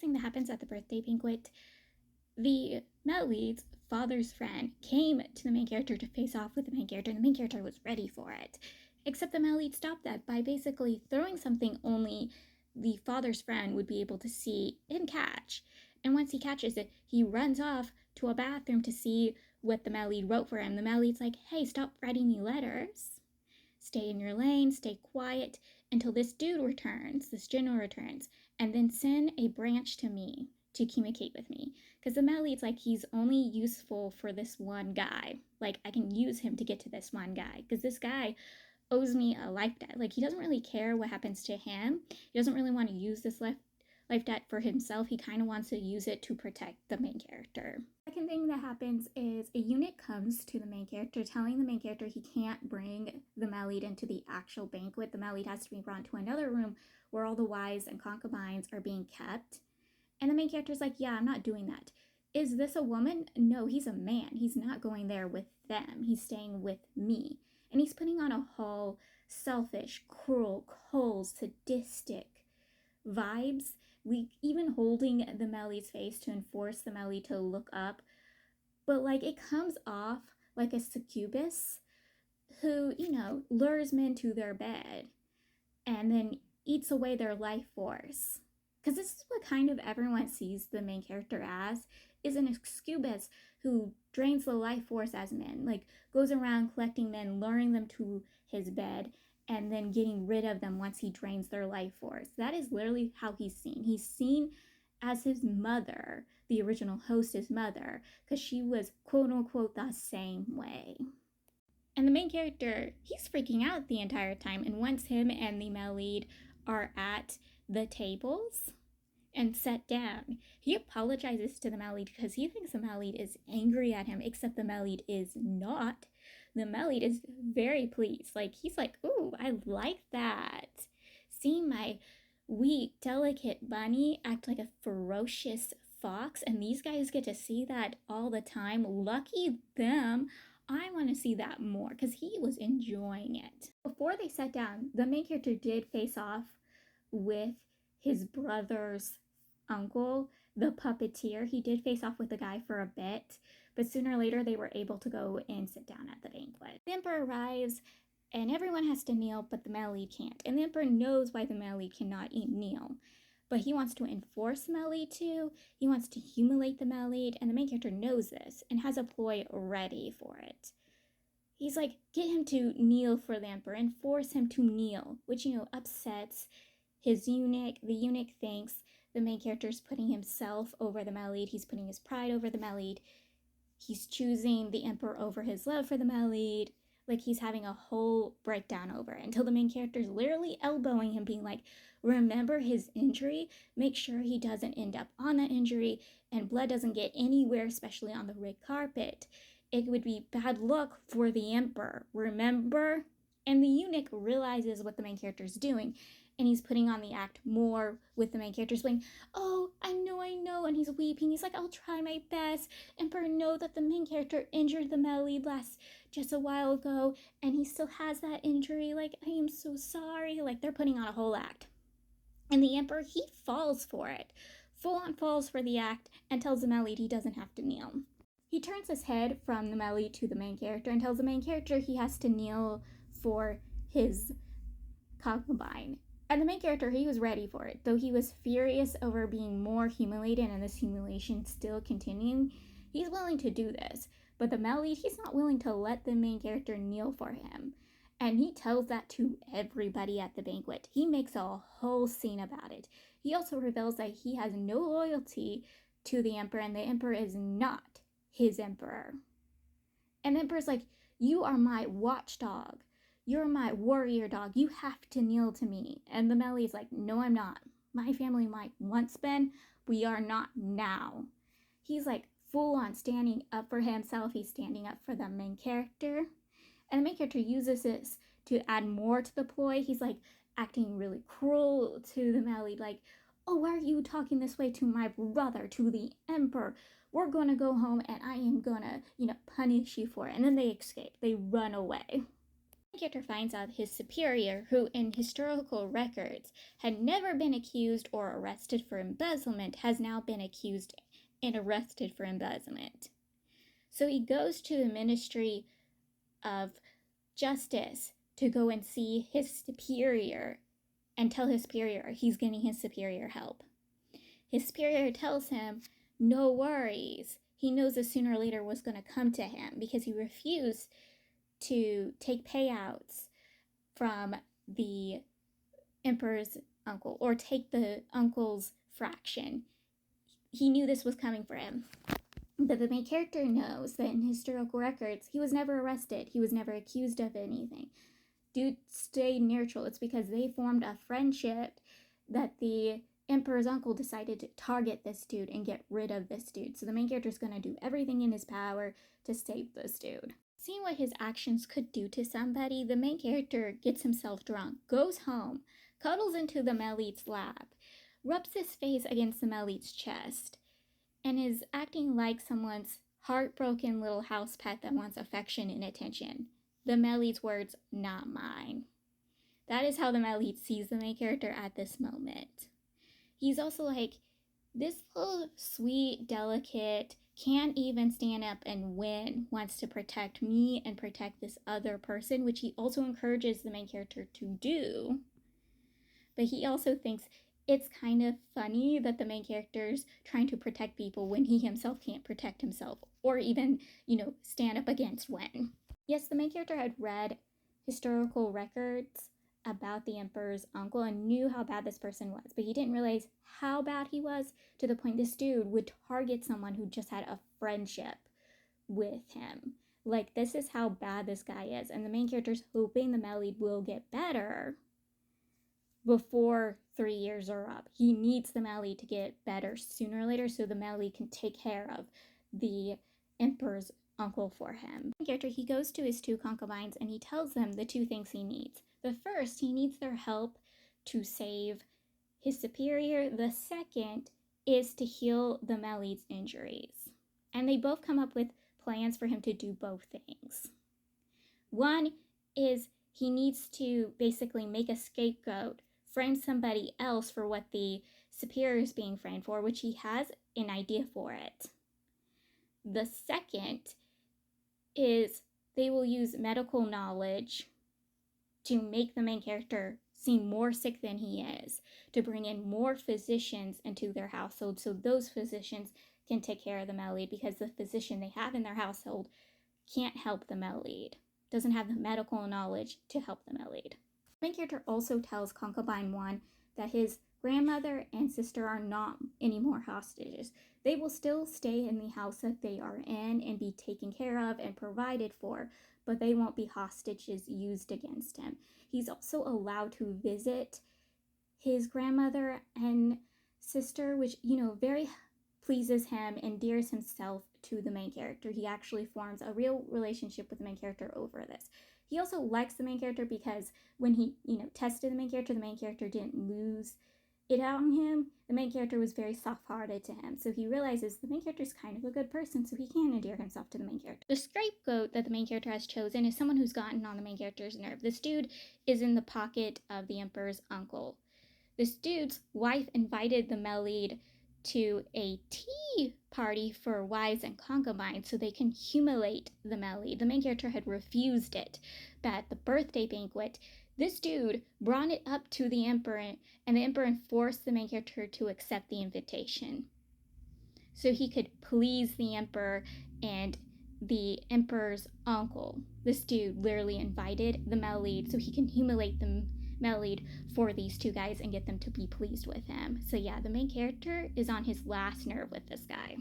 thing that happens at the birthday banquet, the male lead's father's friend came to the main character to face off with the main character, and the main character was ready for it. Except the male lead stopped that by basically throwing something only the father's friend would be able to see and catch. And once he catches it, he runs off to a bathroom to see what the male lead wrote for him. The male lead's like, hey, stop writing me letters. Stay in your lane, stay quiet until this dude returns, this general returns, and then send a branch to me to communicate with me. Because the male lead's like, he's only useful for this one guy. Like, I can use him to get to this one guy. Because this guy owes me a life debt. Like, he doesn't really care what happens to him. He doesn't really want to use this life debt for himself. He kind of wants to use it to protect the main character. Second thing that happens is a eunuch comes to the main character telling the main character he can't bring the male lead into the actual banquet. The male lead has to be brought to another room where all the wives and concubines are being kept. And the main character's like, yeah, I'm not doing that. Is this a woman? No, he's a man. He's not going there with them. He's staying with me. And he's putting on a whole selfish, cruel, cold, sadistic vibes, even holding the male lead's face to enforce the male lead to look up. But like, it comes off like a succubus who, lures men to their bed and then eats away their life force. Because this is what kind of everyone sees the main character as, is an succubus who drains the life force as men, like goes around collecting men, luring them to his bed, and then getting rid of them once he drains their life force. That is literally how he's seen. He's seen as his mother, the original host's mother, because she was quote unquote the same way. And the main character, he's freaking out the entire time, and once him and the male lead are at the tables and sat down, he apologizes to the male lead because he thinks the male lead is angry at him, except the male lead is not. The male lead is very pleased. Like, he's like, ooh, I like that. Seeing my weak, delicate bunny act like a ferocious fox, and these guys get to see that all the time. Lucky them. I want to see that more because he was enjoying it. Before they sat down, the main character did face off with his brother's uncle, the puppeteer. He did face off with the guy for a bit, but sooner or later they were able to go and sit down at the banquet. The emperor arrives and everyone has to kneel, but the male lead can't. And the emperor knows why the male lead cannot kneel, but he wants to enforce the male lead too. He wants to humiliate the male lead, and the main character knows this and has a ploy ready for it. He's like, get him to kneel for the emperor and force him to kneel, which, upsets his eunuch. The eunuch thinks the main character is putting himself over the male lead. He's putting his pride over the male lead. He's choosing the emperor over his love for the male lead. Like, he's having a whole breakdown over it until the main character is literally elbowing him, being like, remember his injury? Make sure he doesn't end up on that injury and blood doesn't get anywhere, especially on the red carpet. It would be bad luck for the emperor, remember? And the eunuch realizes what the main character is doing, and he's putting on the act more with the main character saying, oh, I know, and he's weeping. He's like, I'll try my best. Emperor, know that the main character injured the male lead just a while ago, and he still has that injury. Like, I am so sorry. Like, they're putting on a whole act. And the emperor, he falls for it. Full on falls for the act and tells the male lead he doesn't have to kneel. He turns his head from the male lead to the main character and tells the main character he has to kneel for his concubine. And the main character, he was ready for it. Though he was furious over being more humiliated and this humiliation still continuing, he's willing to do this. But the male lead, he's not willing to let the main character kneel for him. And he tells that to everybody at the banquet. He makes a whole scene about it. He also reveals that he has no loyalty to the emperor, and the emperor is not his emperor. And the emperor's like, you are my watchdog. You're my warrior dog. You have to kneel to me. And the male lead's like, no, I'm not. My family might once been. We are not now. He's like full on standing up for himself. He's standing up for the main character. And the main character uses this to add more to the ploy. He's like acting really cruel to the male lead. Like, oh, why are you talking this way to my brother, to the emperor? We're going to go home and I am going to, punish you for it. And then they escape. They run away. The character finds out his superior, who in historical records had never been accused or arrested for embezzlement, has now been accused and arrested for embezzlement. So he goes to the Ministry of Justice to go and see his superior and tell his superior he's getting his superior help. His superior tells him, no worries. He knows that sooner or later was going to come to him because he refused to take payouts from the emperor's uncle or take the uncle's fraction. He knew this was coming for him. But the main character knows that in historical records, he was never arrested. He was never accused of anything. Dude stayed neutral. It's because they formed a friendship that the emperor's uncle decided to target this dude and get rid of this dude. So the main character is going to do everything in his power to save this dude. Seeing what his actions could do to somebody, the main character gets himself drunk, goes home, cuddles into the Melite's lap, rubs his face against the Melite's chest, and is acting like someone's heartbroken little house pet that wants affection and attention. The Melite's words, not mine. That is how the Melite sees the main character at this moment. He's also like, this little sweet, delicate, can't even stand up and win, wants to protect me and protect this other person, which he also encourages the main character to do. But he also thinks it's kind of funny that the main character's trying to protect people when he himself can't protect himself or even, stand up against Wen. Yes, the main character had read historical records about the emperor's uncle and knew how bad this person was, but he didn't realize how bad he was to the point this dude would target someone who just had a friendship with him. Like, this is how bad this guy is, and the main character's hoping the Melite will get better before 3 years are up. He needs the Melite to get better sooner or later so the Melite can take care of the emperor's uncle for him. The character, he goes to his 2 concubines and he tells them the 2 things he needs. The first, he needs their help to save his superior. The second is to heal the Melite's injuries. And they both come up with plans for him to do both things. One is he needs to basically make a scapegoat, frame somebody else for what the superior is being framed for, which he has an idea for it. The second is they will use medical knowledge to make the main character seem more sick than he is, to bring in more physicians into their household so those physicians can take care of the Melite, because the physician they have in their household can't help the Melite, doesn't have the medical knowledge to help the Melite. The main character also tells concubine 1 that his grandmother and sister are not anymore hostages. They will still stay in the house that they are in and be taken care of and provided for, but they won't be hostages used against him. He's also allowed to visit his grandmother and sister, which, very pleases him, endears himself to the main character. He actually forms a real relationship with the main character over this. He also likes the main character because when he, tested the main character didn't lose it out on him. The main character was very soft-hearted to him. So he realizes the main character is kind of a good person, so he can endear himself to the main character. The scapegoat that the main character has chosen is someone who's gotten on the main character's nerve. This dude is in the pocket of the emperor's uncle. This dude's wife invited the Melite to a tea party for wives and concubines so they can humiliate the Melite. The main character had refused it, but at the birthday banquet, this dude brought it up to the emperor, and the emperor forced the main character to accept the invitation so he could please the emperor and the emperor's uncle. This dude literally invited the Melite so he can humiliate the Melite for these 2 guys and get them to be pleased with him. So yeah, the main character is on his last nerve with this guy.